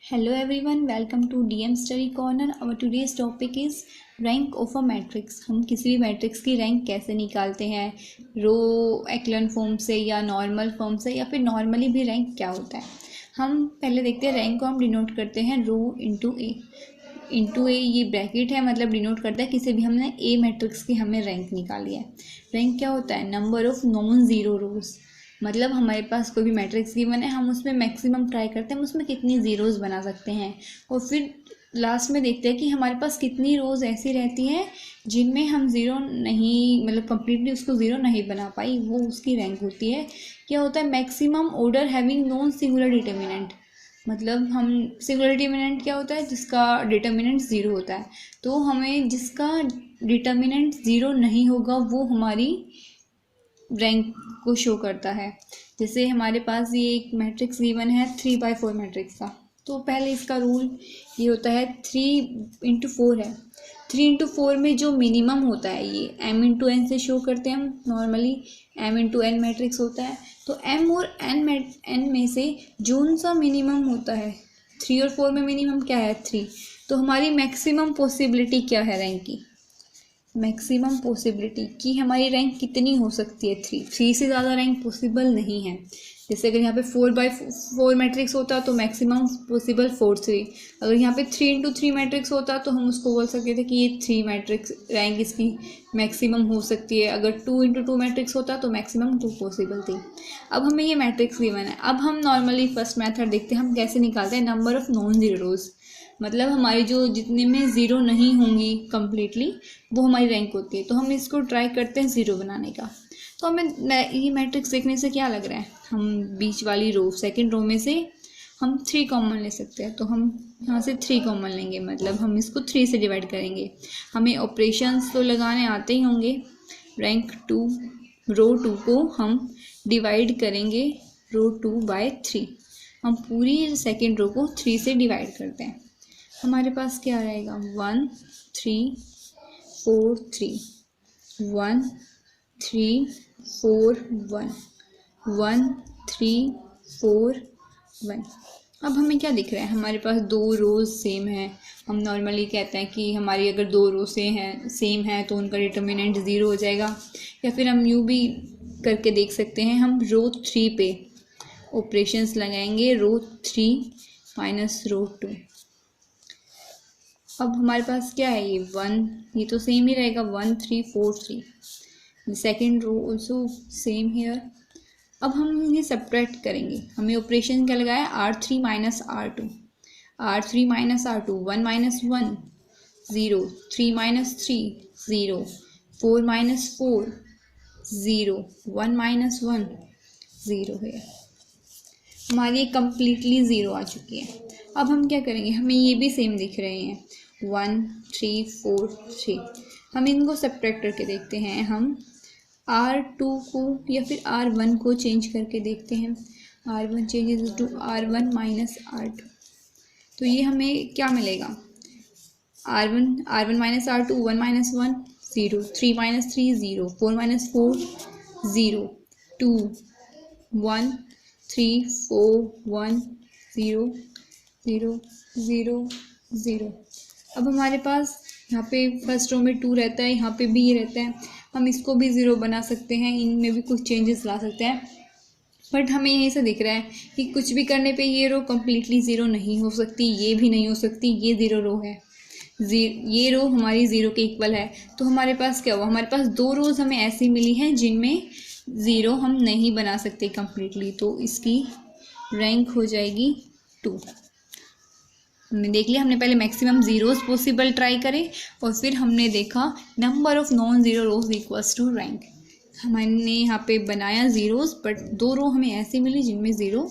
Hello everyone, welcome to DM Study Corner. Our today's topic is rank of a matrix. हम किसी भी matrix की rank कैसे निकालते हैं, रो एक्लन फॉर्म से या नॉर्मल फॉर्म से, या फिर नॉर्मली भी रैंक क्या होता है। हम पहले देखते हैं रैंक को हम डिनोट करते हैं रो इंटू ए। ये ब्रैकेट है, मतलब डिनोट करता है किसी भी हमने ए मैट्रिक्स की हमें रैंक निकाली है। रैंक क्या होता है? नंबर ऑफ नॉन ज़ीरो रोज। मतलब हमारे पास कोई भी मैट्रिक्स गिवन है, हम उसमें मैक्सिमम ट्राई करते हैं हम उसमें कितनी ज़ीरोज़ बना सकते हैं, और फिर लास्ट में देखते हैं कि हमारे पास कितनी रोज़ ऐसी रहती हैं जिनमें हम ज़ीरो नहीं, मतलब कम्प्लीटली उसको ज़ीरो नहीं बना पाई, वो उसकी रैंक होती है। क्या होता है? Maximum order having non singular determinant. मतलब हम सिंगुलर डिटर्मिनेंट क्या होता है? जिसका डिटर्मिनेंट ज़ीरो होता है। तो हमें जिसका डिटर्मिनेंट ज़ीरो नहीं होगा वो हमारी रैंक को शो करता है। जैसे हमारे पास ये एक मैट्रिक्स गिवन है 3/4 मैट्रिक्स का, तो पहले इसका रूल ये होता है 3/4 है। 3/4 में जो मिनिमम होता है ये m/n से शो करते हैं हम। नॉर्मली m/n मैट्रिक्स होता है, तो m और n में से जोन सा मिनिमम होता है। 3 और 4 में मिनिमम क्या है? 3। तो हमारी मैक्सिमम पॉसिबिलिटी क्या है रैंक की? मैक्सिमम पॉसिबिलिटी की हमारी रैंक कितनी हो सकती है? 3 से ज़्यादा रैंक पॉसिबल नहीं है। जैसे अगर यहाँ पे 4/4 मैट्रिक्स होता तो मैक्सिमम पॉसिबल 4/3। अगर यहाँ पे 3x3 मैट्रिक्स होता तो हम उसको बोल सकते थे कि ये 3 मैट्रिक्स रैंक इसकी मैक्सिमम हो सकती है। अगर 2x2 मैट्रिक्स होता तो मैक्सिमम 2 पॉसिबल थी। अब हमें ये मैट्रिक्स गिवन है। अब हम नॉर्मली फर्स्ट मेथड देखते हैं हम कैसे निकालते हैं नंबर ऑफ नॉन ज़ीरोज़। मतलब हमारी जो जितने में ज़ीरो नहीं होंगी कम्प्लीटली वो हमारी रैंक होती है। तो हम इसको ट्राई करते हैं ज़ीरो बनाने का। तो हमें ये मैट्रिक्स देखने से क्या लग रहा है? हम बीच वाली रो, सेकंड रो में से हम 3 कॉमन ले सकते हैं। तो हम यहाँ से 3 कॉमन लेंगे, मतलब हम इसको 3 से डिवाइड करेंगे। हमें ऑपरेशंस तो लगाने आते ही होंगे। रैंक 2 रो 2 को हम डिवाइड करेंगे रो 2/3। हम पूरी सेकेंड रो को 3 से डिवाइड करते हैं। हमारे पास क्या रहेगा? 1 3 4 3 1 3 4 1 1 3 4 1। अब हमें क्या दिख रहा है? हमारे पास 2 रोज सेम है। हम नॉर्मली कहते हैं कि हमारी अगर 2 रो से हैं सेम है तो उनका डिटर्मिनेंट ज़ीरो हो जाएगा। या फिर हम यूँ भी करके देख सकते हैं, हम रो 3 पे ऑपरेशंस लगाएंगे, रो 3 माइनस रो 2। अब हमारे पास क्या है? ये 1, ये तो सेम ही रहेगा 1 3 4 3। Second row also same here. अब हम इन्हें सब्ट्रैक्ट करेंगे। हमें ऑपरेशन क्या लगाया? R3 minus R2। R3 minus R2 1 minus 1 0, 3 minus 3 0, 4 minus 4 0, 1 minus 1 0 है। हमारी कम्प्लीटली ज़ीरो आ चुकी है। अब हम क्या करेंगे? हमें ये भी सेम दिख रहे हैं 1 3 4 3। हम इनको सब्ट्रैक्ट करके देखते हैं। हम R2 को या फिर R1 को चेंज करके देखते हैं। R1 changes to R1 minus R2। तो ये हमें क्या मिलेगा? R1 minus R2 1 minus 1 0, 3 minus 3 0, 4 minus 4 0, 2 1 3 4 1 0 0 0 0। अब हमारे पास यहाँ पे फर्स्ट रो में 2 रहता है, यहाँ पे भी ये रहता है। हम इसको भी ज़ीरो बना सकते हैं, इनमें भी कुछ चेंजेस ला सकते हैं। बट हमें यहीं से दिख रहा है कि कुछ भी करने पे ये रो कम्प्लीटली ज़ीरो नहीं हो सकती, ये भी नहीं हो सकती, ये ज़ीरो रो है। ये रो हमारी ज़ीरो के इक्वल है। तो हमारे पास क्या हुआ? हमारे पास 2 रोज़ हमें ऐसी मिली हैं जिनमें ज़ीरो हम नहीं बना सकते कम्प्लीटली। तो इसकी रैंक हो जाएगी 2। हमने देख लिया, हमने पहले मैक्सिमम ज़ीरोज़ पॉसिबल ट्राई करे और फिर हमने देखा number of non zero rows equals to rank. हमने यहाँ पे बनाया ज़ीरोज़, बट 2 रो हमें ऐसी मिली जिनमें ज़ीरो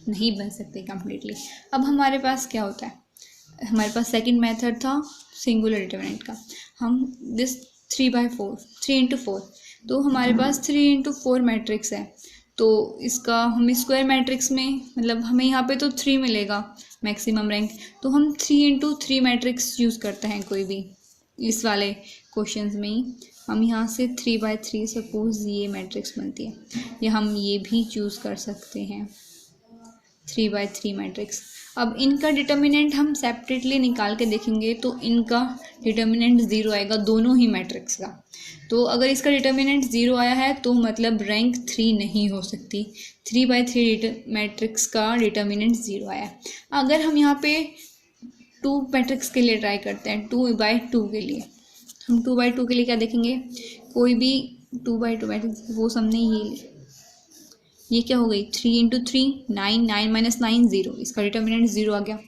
नहीं बन सकते कम्प्लीटली। अब हमारे पास क्या होता है? हमारे पास सेकंड मेथड था सिंगुलर डिटर्मिनेंट का। हम दिस 3/4 3x4, तो हमारे पास 3x4 मैट्रिक्स है। तो इसका हम स्क्वायर मैट्रिक्स में, मतलब हमें यहाँ पे तो 3 मिलेगा मैक्सिमम रैंक, तो हम 3x3 मैट्रिक्स यूज़ करते हैं कोई भी इस वाले क्वेश्चंस में ही। हम यहाँ से 3/3 सपोज ये मैट्रिक्स बनती है, या हम ये भी चूज़ कर सकते हैं। 3/3 मैट्रिक्स। अब इनका डिटर्मिनेंट हम सेपरेटली निकाल के देखेंगे तो इनका डिटर्मिनेंट 0 आएगा दोनों ही मैट्रिक्स का। तो अगर इसका डिटर्मिनेंट 0 आया है तो मतलब रैंक 3 नहीं हो सकती। 3/3 मैट्रिक्स का डिटर्मिनेंट 0 आया है। अगर हम यहाँ पे 2 मैट्रिक्स के लिए ट्राई करते हैं, 2/2 के लिए, हम 2/2 के लिए क्या देखेंगे, कोई भी 2/2 मैट्रिक्स, वो हमने ये क्या हो गई, 3 × 3 9, 9 - 9 0, इसका डिटर्मिनेंट 0 आ गया।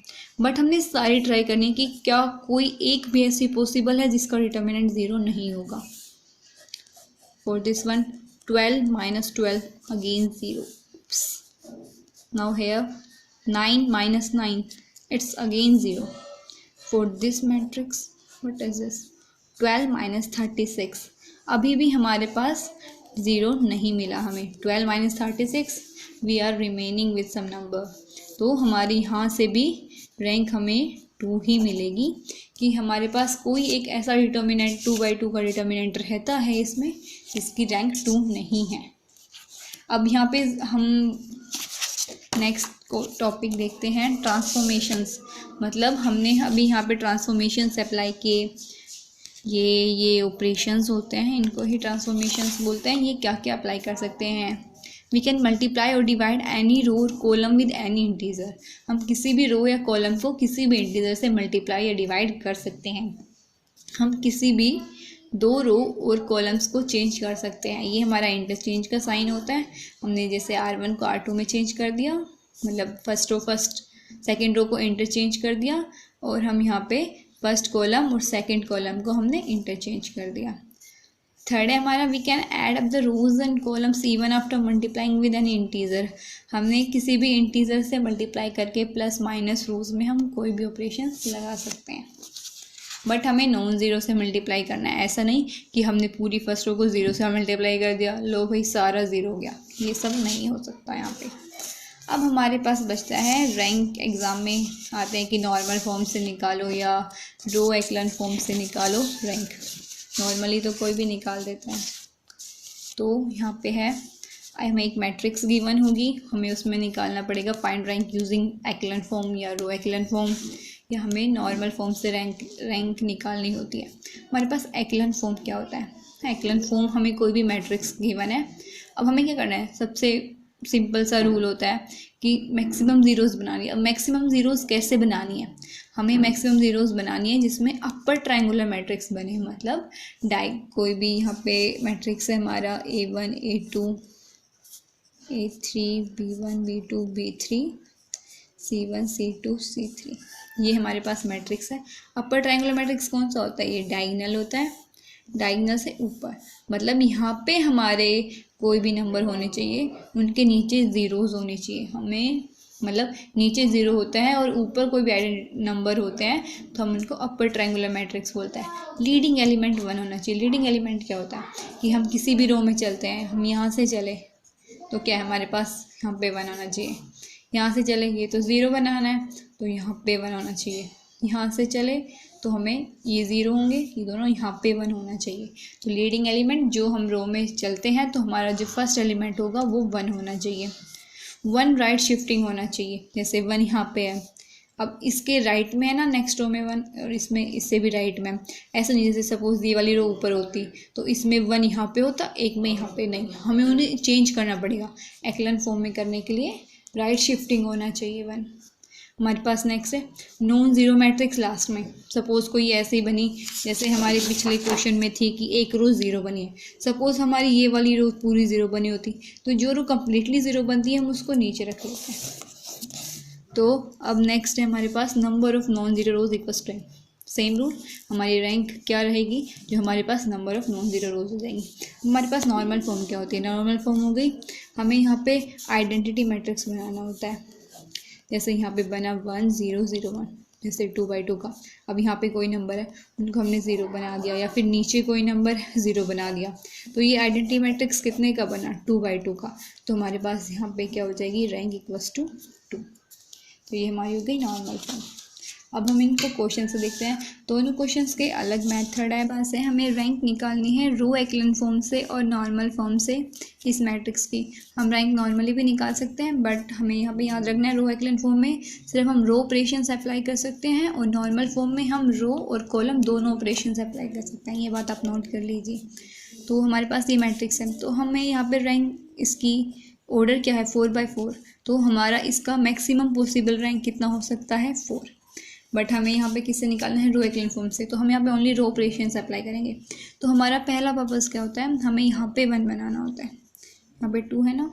बट हमने सारी ट्राई करनी है कि क्या कोई एक भी ऐसी पॉसिबल है जिसका डिटर्मिनेंट 0 नहीं होगा। For this one 12 - 12 again 0। Now here 9 - 9 it's again 0. For this matrix what is this, 12 - 36, अभी भी हमारे पास 0 नहीं मिला हमें। 12 - 36 we are remaining with some number. तो हमारी यहाँ से भी रैंक हमें 2 ही मिलेगी कि हमारे पास कोई एक ऐसा डिटर्मिनेंट 2/2 का डिटर्मिनेंट रहता है इसमें जिसकी रैंक 2 नहीं है। अब यहाँ पे हम नेक्स्ट टॉपिक देखते हैं, ट्रांसफॉर्मेशंस। मतलब हमने अभी यहाँ पे ट्रांसफॉर्मेशंस अप्लाई किए, ये ऑपरेशंस होते हैं, इनको ही ट्रांसफॉर्मेशंस बोलते हैं। ये क्या क्या अप्लाई कर सकते हैं, वी कैन मल्टीप्लाई और डिवाइड एनी रो और कॉलम विद एनी इंटीजर। हम किसी भी रो या कॉलम को किसी भी इंटीजर से मल्टीप्लाई या डिवाइड कर सकते हैं। हम किसी भी 2 रो और कॉलम्स को चेंज कर सकते हैं। ये हमारा इंटरचेंज का साइन होता है। हमने जैसे R1 को R2 में चेंज कर दिया, मतलब first row first, second row को इंटरचेंज कर दिया, और हम यहाँ पे फर्स्ट कॉलम और सेकेंड कॉलम को हमने इंटरचेंज कर दिया। थर्ड है हमारा, we can add up the rows and columns even after multiplying with an integer. हमने किसी भी इंटीजर से मल्टीप्लाई करके प्लस माइनस रोज में हम कोई भी ऑपरेशन लगा सकते हैं। बट हमें नॉन ज़ीरो से मल्टीप्लाई करना है, ऐसा नहीं कि हमने पूरी फर्स्ट रो को 0 से मल्टीप्लाई कर दिया, लो भाई सारा 0 हो गया, ये सब नहीं हो सकता यहाँ पे। अब हमारे पास बचता है रैंक। एग्ज़ाम में आते हैं कि नॉर्मल फॉर्म से निकालो या रो एक्लन फॉर्म से निकालो रैंक। नॉर्मली तो कोई भी निकाल देता है। तो यहाँ पे है, हमें एक मैट्रिक्स गिवन होगी, हमें उसमें निकालना पड़ेगा फाइंड रैंक यूजिंग एक्लन फॉर्म या रो एक्लन फॉर्म, या हमें नॉर्मल फॉर्म से रैंक निकालनी होती है। हमारे पास एक्लन फॉर्म क्या होता है, एक्लन फॉर्म हमें कोई भी मैट्रिक्स गिवन है। अब हमें क्या करना है, सबसे सिंपल सा रूल होता है कि मैक्सिमम ज़ीरोज़ बनानी है। अब मैक्सिमम ज़ीरोज़ कैसे बनानी है, हमें मैक्सिमम ज़ीरोज़ बनानी है जिसमें अपर ट्रायंगुलर मैट्रिक्स बने, मतलब कोई भी यहाँ पे मैट्रिक्स है हमारा A1 A2 A3 B1 B2 B3 C1 C2 C3, ये हमारे पास मैट्रिक्स है। अपर ट्रायंगुलर मैट्रिक्स कौन सा होता है, ये डायगोनल होता है, डायगोनल से ऊपर, मतलब यहाँ पे हमारे कोई भी नंबर होने चाहिए, उनके नीचे ज़ीरोज़ होने चाहिए। हमें मतलब नीचे 0 होता है और ऊपर कोई भी नंबर होते हैं तो हम उनको अपर ट्रायंगुलर मैट्रिक्स बोलते हैं। लीडिंग एलिमेंट 1 होना चाहिए। लीडिंग एलिमेंट क्या होता है कि हम किसी भी रो में चलते हैं, हम यहाँ से चले तो क्या है हमारे पास यहाँ पे 1 होना चाहिए, यहाँ से चलेंगे तो 0 बनाना है तो यहाँ पे 1 होना चाहिए, यहाँ से चले तो हमें ये 0 होंगे, ये दोनों यहाँ पे 1 होना चाहिए। तो लीडिंग एलिमेंट जो हम रो में चलते हैं तो हमारा जो फर्स्ट एलिमेंट होगा वो 1 होना चाहिए। 1 राइट शिफ्टिंग होना चाहिए, जैसे 1 यहाँ पे है, अब इसके राइट में है ना नेक्स्ट रो में 1 और इसमें इससे भी राइट में, ऐसा नहीं जैसे सपोज ये वाली रो ऊपर होती तो इसमें 1 यहाँ पे होता, एक में यहाँ पे नहीं, हमें उन्हें चेंज करना पड़ेगा। एक्लन फॉर्म में करने के लिए राइट शिफ्टिंग होना चाहिए 1। हमारे पास नेक्स्ट है नॉन ज़ीरो मैट्रिक्स लास्ट में। सपोज़ कोई ऐसी बनी जैसे हमारे पिछले क्वेश्चन में थी कि एक रो 0 बनी है, सपोज़ हमारी ये वाली रो पूरी 0 बनी होती तो जो रो कम्प्लीटली 0 बनती है हम उसको नीचे रख लेते हैं। तो अब नेक्स्ट है हमारे पास number of non zero rows equals 10। Same rule, हमारी रैंक क्या रहेगी, जो हमारे पास number of non zero rows हो जाएंगी। हमारे पास नॉर्मल फॉर्म क्या होती है, नॉर्मल फॉर्म हो गई, हमें यहाँ पे आइडेंटिटी मैट्रिक्स बनाना होता है। जैसे यहाँ पे बना 1 0 0 1, जैसे 2/2 का, अब यहाँ पे कोई नंबर है उनको हमने 0 बना दिया, या फिर नीचे कोई नंबर 0 बना दिया, तो ये आइडेंटिटी मैट्रिक्स कितने का बना 2/2 का। तो हमारे पास यहाँ पे क्या हो जाएगी, रैंक इक्वल्स टू 2। तो ये हमारी हो गई नॉर्मल फॉर्म। अब हम इनको क्वेश्चन से देखते हैं। दोनों क्वेश्चंस के अलग मेथड है। बस है हमें रैंक निकालनी है रो एक्लन फॉर्म से और नॉर्मल फॉर्म से इस मैट्रिक्स की। हम रैंक नॉर्मली भी निकाल सकते हैं, बट हमें यहाँ पे याद रखना है रो एक्लन फॉर्म में सिर्फ हम रो ऑपरेशंस अप्लाई कर सकते हैं और नॉर्मल फॉर्म में हम रो और कॉलम दोनों ऑपरेशंस अप्लाई कर सकते हैं। ये बात आप नोट कर लीजिए। तो हमारे पास ये मैट्रिक्स है, तो हमें यहाँ पे रैंक इसकी ऑर्डर क्या है 4/4, तो हमारा इसका मैक्सिमम पॉसिबल रैंक कितना हो सकता है 4। बट हमें यहाँ पे किससे निकालना है रो एक्लन फॉर्म से, तो हम यहाँ पे ओनली रो ऑपरेशंस अप्लाई करेंगे। तो हमारा पहला पर्पस क्या होता है, हमें यहाँ पे 1 बनाना होता है। यहाँ पे 2 है ना,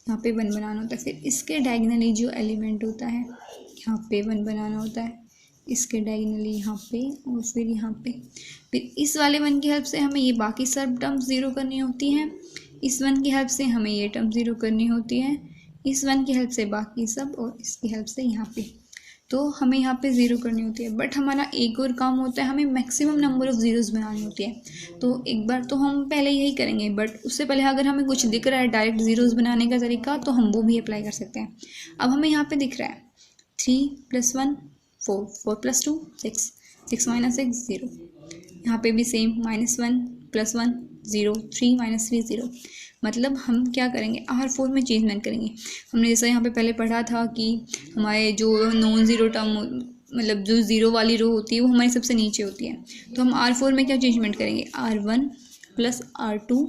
यहाँ पे 1 बनाना होता है। फिर इसके डायगनली जो एलिमेंट होता है यहाँ पे 1 बनाना होता है, इसके डायगनली यहाँ पे और फिर यहाँ पे। फिर इस वाले 1 की हेल्प से हमें ये बाकी सब टर्म्स 0 करनी होती हैं। इस 1 की हेल्प से हमें ये टर्म 0 करनी होती है, इस 1 की हेल्प से बाकी सब, और इसकी हेल्प से यहाँ पे। तो हमें यहाँ पे 0 करनी होती है। बट हमारा एक और काम होता है, हमें मैक्सिमम नंबर ऑफ़ ज़ीरोज़ बनानी होती है। तो एक बार तो हम पहले यही करेंगे, बट उससे पहले अगर हमें कुछ दिख रहा है डायरेक्ट ज़ीरोज़ बनाने का तरीका, तो हम वो भी अप्लाई कर सकते हैं। अब हमें यहाँ पे दिख रहा है 3 + 1 4, 4 + 2 6, 6 - 1 0। यहाँ पे भी सेम -1 + 1 0, 3 - 3 0। मतलब हम क्या करेंगे, R4 में चेंज नहीं करेंगे। हमने जैसा यहाँ पे पहले पढ़ा था कि हमारे जो नॉन ज़ीरो टर्म, मतलब जो ज़ीरो वाली रो होती है वो हमारी सबसे नीचे होती है। तो हम R4 में क्या चेंजमेंट करेंगे, R1 + R2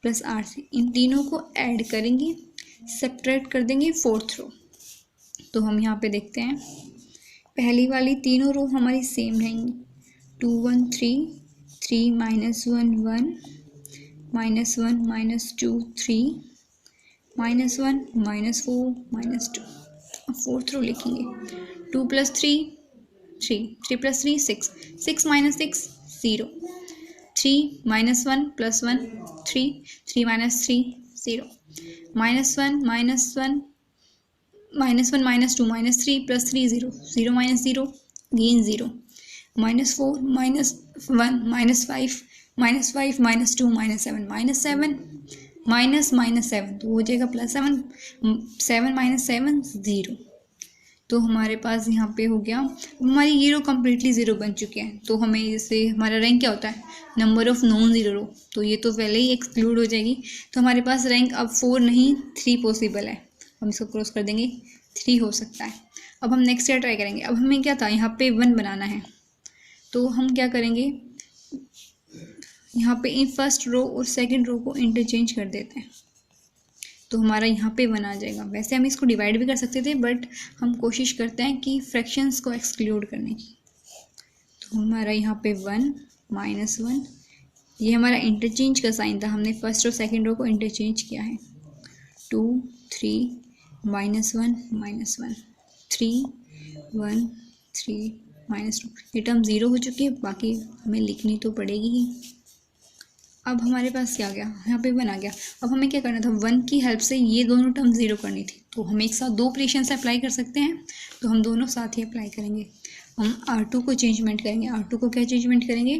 + R3, इन तीनों को ऐड करेंगे, सब्ट्रैक्ट कर देंगे 4th रो। तो हम यहाँ पे देखते हैं पहली वाली तीनों रो हमारी सेम रहेंगी, 2 1 3, 3 - 1 1, -1 - 2 3, -1 -4 -2। अब 4th रो लिखेंगे 2 + 3 3, 3 + 3 6, 6 - 6 0, 3 - 1 + 1 3, 3 - 3 0, -1 - 1 -1 -2 -3 + 3 0, 0 - 0 again 0, -4 -1 -5 -2 -7 -7 तो हो जाएगा +7, 7 - 7 0। तो हमारे पास यहाँ पे हो गया, हमारी ये रो कम्प्लीटली 0 बन चुकी है। तो हमें जैसे हमारा रैंक क्या होता है, number of non zero row, तो ये तो पहले ही एक्सक्लूड हो जाएगी। तो हमारे पास रैंक अब 4 नहीं 3 पॉसिबल है। हम इसको क्रॉस कर देंगे, 3 हो सकता है। अब हम नेक्स्ट ईयर ट्राई करेंगे। अब हमें क्या था, यहाँ पे 1 बनाना है, तो हम क्या करेंगे, यहाँ पे इन फर्स्ट रो और सेकंड रो को इंटरचेंज कर देते हैं, तो हमारा यहाँ पे 1 आ जाएगा। वैसे हम इसको डिवाइड भी कर सकते थे, बट हम कोशिश करते हैं कि फ्रैक्शंस को एक्सक्लूड करने की। तो हमारा यहाँ पे 1 -1, ये हमारा इंटरचेंज का साइन था, हमने फर्स्ट और सेकंड रो को इंटरचेंज किया है। 2 3 -1 -1, 3 1 3 -2। ये टर्म 0 हो चुकी है, बाकी हमें लिखनी तो पड़ेगी ही। अब हमारे पास क्या आ गया, यहाँ पे 1 आ गया। अब हमें क्या करना था, 1 की हेल्प से ये दोनों टर्म 0 करनी थी। तो हम एक साथ 2 ऑपरेशन से अप्लाई कर सकते हैं, तो हम दोनों साथ ही अप्लाई करेंगे। हम R2 को चेंजमेंट करेंगे। R2 को क्या चेंजमेंट करेंगे,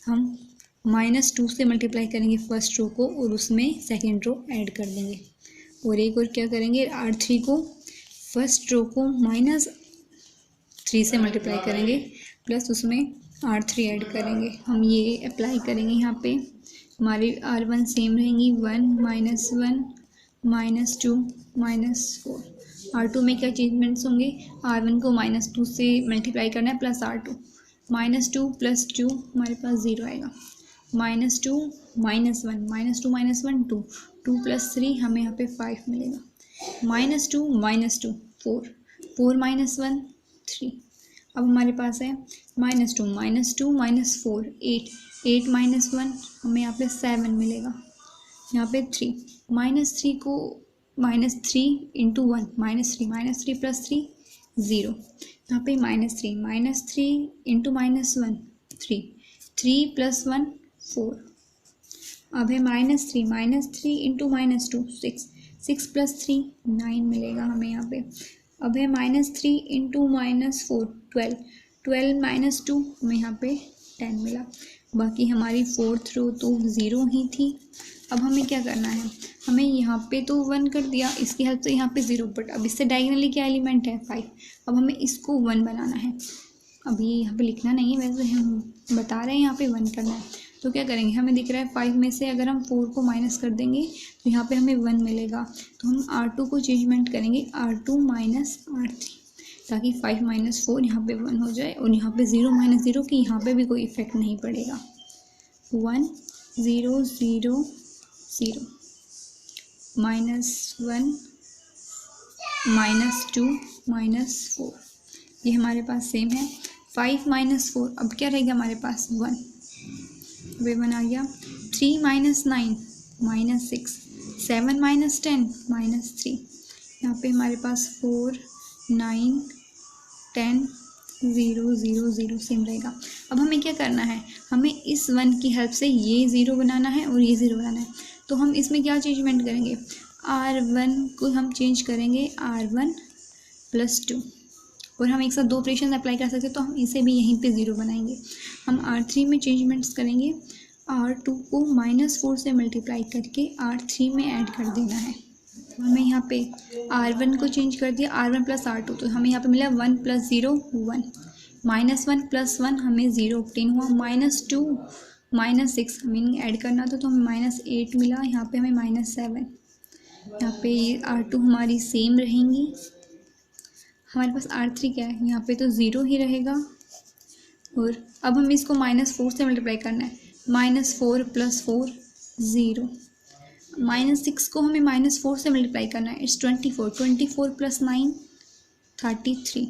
हम -2 से मल्टीप्लाई करेंगे फर्स्ट रो को और उसमें सेकेंड रो ऐड कर देंगे। और एक और क्या करेंगे, R3 को फर्स्ट रो को -3 से मल्टीप्लाई करेंगे प्लस उसमें R3 ऐड करेंगे। हम ये अप्लाई करेंगे। यहाँ पे हमारी R1 सेम रहेंगी, 1 -1 -2 -4। R2 में क्या चेंजमेंट्स होंगे, R1 को -2 से मल्टीप्लाई करना है प्लस R2, -2 + 2 हमारे पास 0 आएगा, -2 -1 -2 -1 2, 2 + 3 हमें यहाँ पे 5 मिलेगा, -2 -2 4, 4 -1 3। अब हमारे पास है -2 -4 8, 8 -1 हमें यहाँ पे 7 मिलेगा, यहाँ पे 3, -3 को -3 × 1 -3 + 3 0, यहाँ पे -3 -3 × -1 3, 3 + 1 4। अब है -3 × -2 6, 6 + 3 9 मिलेगा हमें यहाँ पे। अब है -3 × -4 12, 12 - 2 हमें यहाँ पे 10 मिला। बाकी हमारी 4th रो तो 0 ही थी। अब हमें क्या करना है, हमें यहाँ पे तो 1 कर दिया, इसकी हेल्प से यहाँ पे 0, बट अब इससे डायगोनली क्या एलिमेंट है 5। अब हमें इसको 1 बनाना है। अभी यहाँ पे लिखना नहीं है, वैसे हम बता रहे हैं यहाँ पे 1 करना है। तो क्या करेंगे, हमें दिख रहा है 5 में से अगर हम 4 को माइनस कर देंगे तो यहाँ पे हमें 1 मिलेगा। तो हम R2 को चेंजमेंट करेंगे R2 माइनस R3, ताकि 5 माइनस 4 यहाँ पे 1 हो जाए, और यहाँ पे 0 माइनस 0 की यहाँ पे भी कोई इफेक्ट नहीं पड़ेगा। 1 0 0 0 -1 -2 -4, ये हमारे पास सेम है। 5 माइनस 4, अब क्या रहेगा हमारे पास 1, वे 1 आ गया। 3 माइनस 9 -6, 7 माइनस 10 -3, यहाँ पे हमारे पास 4 9 10 0 0 0 सेम रहेगा। अब हमें क्या करना है, हमें इस 1 की हेल्प से ये 0 बनाना है और ये 0 बनाना है। तो हम इसमें क्या चेंजमेंट करेंगे, R1 को हम चेंज करेंगे R1 + 2, और हम एक साथ 2 ऑपरेशन अप्लाई कर सकते हैं, तो हम इसे भी यहीं पे 0 बनाएंगे। हम R3 में चेंजमेंट्स करेंगे, R2 को -4 से मल्टीप्लाई करके R3 में ऐड कर देना है। हमें यहाँ पे R1 को चेंज कर दिया, R1 + R2, तो हमें यहाँ पे मिला 1 + 0 1, -1 + 1 हमें 0 ऑब्टेन हुआ, -2 -6 हमें ऐड करना था, तो हमें -8 मिला, यहाँ पे हमें -7। यहाँ पे R2 हमारी सेम रहेंगी। हमारे पास R3 क्या है, यहाँ पे तो 0 ही रहेगा, और अब हम इसको -4 से मल्टीप्लाई करना है, -4 + 4 0, -6 को हमें -4 से मल्टीप्लाई करना है, इट्स 24, 24 + 9 33।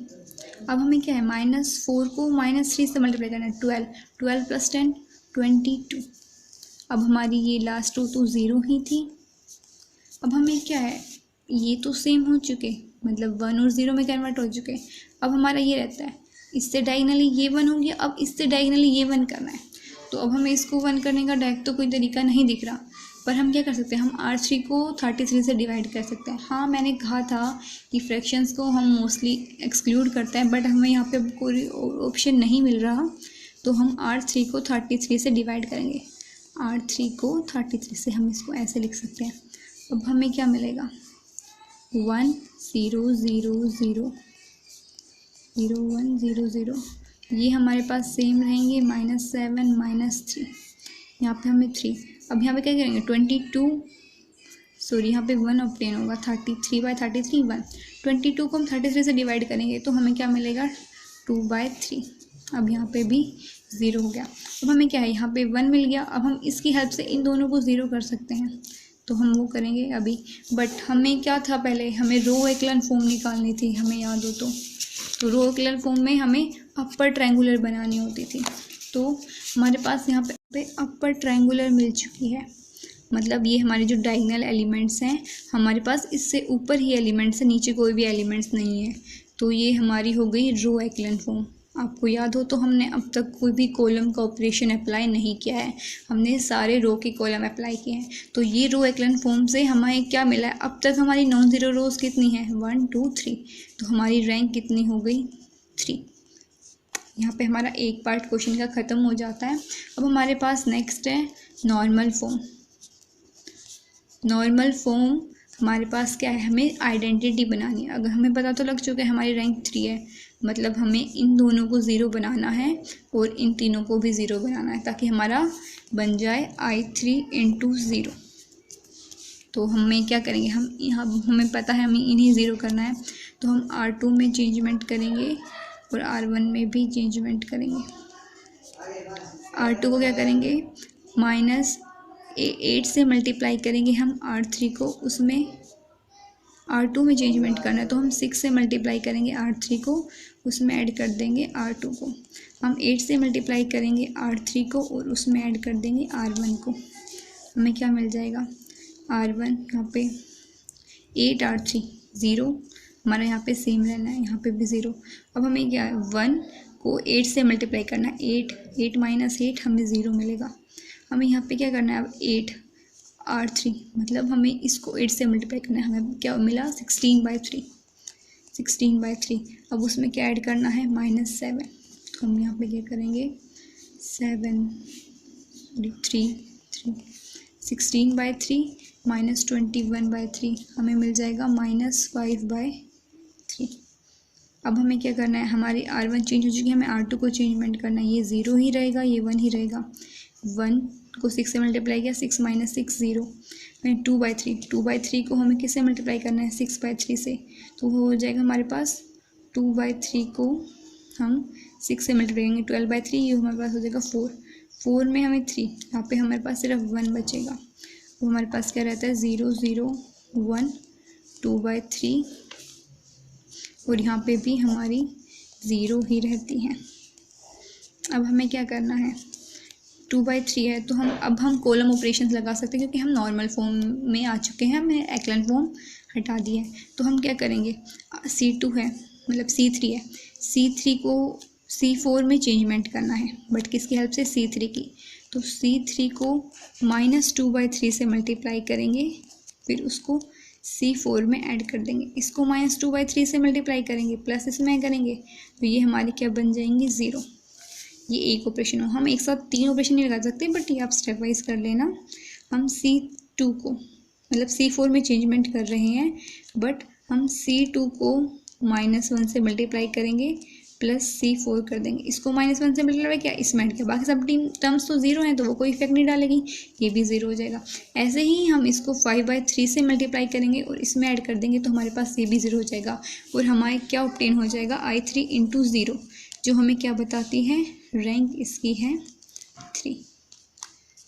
अब हमें क्या है, -4 को -3 से मल्टीप्लाई करना है, 12, 12 + 10 22। अब हमारी ये लास्ट रो तो 0 ही थी। अब हमें क्या है, ये तो सेम हो चुके, मतलब 1 और 0 में कन्वर्ट हो चुके। अब हमारा ये रहता है, इससे डायगनली ये 1 हो गया, अब इससे डायगनली ये 1 करना है। तो अब हमें इसको 1 करने का डायरेक्ट तो कोई तरीका नहीं दिख रहा, पर हम क्या कर सकते हैं, हम R3 को 33 से डिवाइड कर सकते हैं। हाँ, मैंने कहा था कि फ्रैक्शंस को हम मोस्टली एक्सक्लूड करते हैं, बट हमें यहाँ पे कोई ऑप्शन नहीं मिल रहा, तो हम R3 को 33 से डिवाइड करेंगे। R3 को 33 से हम इसको ऐसे लिख सकते हैं। अब हमें क्या मिलेगा, 1 0 0 0 0 1 0 0, ये हमारे पास सेम रहेंगे, -7 -3, यहाँ पे हमें 3। अब यहाँ पे क्या करेंगे, 22, सॉरी यहाँ पे 1 ऑब्टेन होगा, 33/33 1, 22 को हम 33 से डिवाइड करेंगे तो हमें क्या मिलेगा, 2/3। अब यहाँ पे भी 0 हो गया। अब हमें क्या है, यहाँ पे 1 मिल गया। अब हम इसकी हेल्प से इन दोनों को 0 कर सकते हैं, तो हम वो करेंगे अभी। बट हमें क्या था, पहले हमें रो एक्लन फॉर्म निकालनी थी, हमें याद हो तो रो एक्लन फॉर्म में हमें अपर ट्रायंगुलर बनानी होती थी। तो हमारे पास यहाँ पे अपर ट्रायंगुलर मिल चुकी है, मतलब ये हमारे जो डायगोनल एलिमेंट्स हैं, हमारे पास इससे ऊपर ही एलिमेंट्स हैं, नीचे कोई भी एलिमेंट्स नहीं है। तो ये हमारी हो गई रो एक्लन फॉर्म। आपको याद हो तो हमने अब तक कोई भी कॉलम का ऑपरेशन अप्लाई नहीं किया है, हमने सारे रो के कॉलम अप्लाई किए हैं। तो ये रो एक्लन फॉर्म से हमें क्या मिला है, अब तक हमारी नॉन ज़ीरो रोज कितनी है, 1 2 3, तो हमारी रैंक कितनी हो गई, 3। यहाँ पे हमारा एक पार्ट क्वेश्चन का ख़त्म हो जाता है। अब हमारे पास नेक्स्ट है नॉर्मल फॉर्म। नॉर्मल फॉर्म हमारे पास क्या है, हमें आइडेंटिटी बनानी है। अगर हमें पता तो लग चुका है हमारी रैंक 3 है, मतलब हमें इन दोनों को 0 बनाना है और इन तीनों को भी 0 बनाना है, ताकि हमारा बन जाए I3 × 0। तो हमें क्या करेंगे, हम यहाँ हमें पता है हमें इन्हीं 0 करना है, तो हम R2 में चेंजमेंट करेंगे और R1 में भी चेंजमेंट करेंगे। R2 को क्या करेंगे, -8 से मल्टीप्लाई करेंगे हम R3 को, उसमें R2 में चेंजमेंट करना है, तो हम 6 से मल्टीप्लाई करेंगे R3 को, उसमें ऐड कर देंगे R2 को। हम 8 से मल्टीप्लाई करेंगे R3 को और उसमें ऐड कर देंगे R1 को। हमें क्या मिल जाएगा, R1 यहाँ पे 8 R3 0, हमारा यहाँ पे सेम रहना है, यहाँ पे भी 0। अब हमें क्या है, 1 को 8 से मल्टीप्लाई करना है, 8 -8 हमें 0 मिलेगा। हमें यहाँ पे क्या करना है, अब 8 R3, मतलब हमें इसको 8 से मल्टीप्लाई करना है, हमें क्या मिला, 16/3 16/3। अब उसमें क्या ऐड करना है, -7, तो हम यहाँ पे क्या करेंगे, 7 3 16/3 -21/3 हमें मिल जाएगा -5/3। अब हमें क्या करना है, हमारी R1 चेंज हो चुकी है, हमें R2 को चेंजमेंट करना है। ये 0 ही रहेगा, ये 1 ही रहेगा। 1 को 6 से मल्टीप्लाई किया, 6 - 6 0। फिर 2/3, 2/3 को हमें किससे मल्टीप्लाई करना है, 6/3 से। तो वो हो जाएगा हमारे पास 2/3 को हम 6 से मल्टीप्लाई करेंगे, 12/3, ये हमारे पास हो जाएगा 4। 4 में हमें 3, यहाँ पे हमारे पास सिर्फ 1 बचेगा। वो हमारे पास क्या रहता है, 0 0 1 2/3, और यहाँ पे भी हमारी 0 ही रहती है। अब हमें क्या करना है, 2/3 है तो अब हम कॉलम ऑपरेशंस लगा सकते हैं, क्योंकि हम नॉर्मल फॉर्म में आ चुके हैं, हमने एक्लन फॉर्म हटा दिया है। तो हम क्या करेंगे, C2 है, मतलब C3 है, C3 को C4 में चेंजमेंट करना है, बट किसकी हेल्प से, C3 की। तो C3 को -2/3 से मल्टीप्लाई करेंगे, फिर उसको C4 में ऐड कर देंगे। इसको -2/3 से मल्टीप्लाई करेंगे, प्लस इसमें करेंगे, तो ये हमारी क्या बन जाएंगी, 0। ये एक ऑपरेशन हो, हम एक साथ 3 ऑपरेशन नहीं लगा सकते, बट ये आप स्टेप वाइज कर लेना। हम C2 को मतलब C4 में चेंजमेंट कर रहे हैं, बट हम C2 को -1 से मल्टीप्लाई करेंगे, प्लस C4 कर देंगे। इसको -1 से मल्टीप्लाई किया, इसमें ऐड किया, बाकी सब टर्म्स तो 0 हैं, तो वो कोई इफेक्ट नहीं डालेगी, ये भी 0 हो जाएगा। ऐसे ही हम इसको 5/3 से मल्टीप्लाई करेंगे और इसमें ऐड कर देंगे, तो हमारे पास ये भी 0 हो जाएगा, और हमारे क्या ऑब्टेन हो जाएगा, I3 × 0, जो हमें क्या बताती है, रैंक इसकी है 3।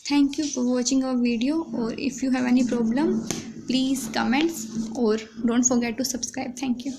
Thank you for watching our video, और if you have any problem please comments, और don't forget to subscribe. Thank you.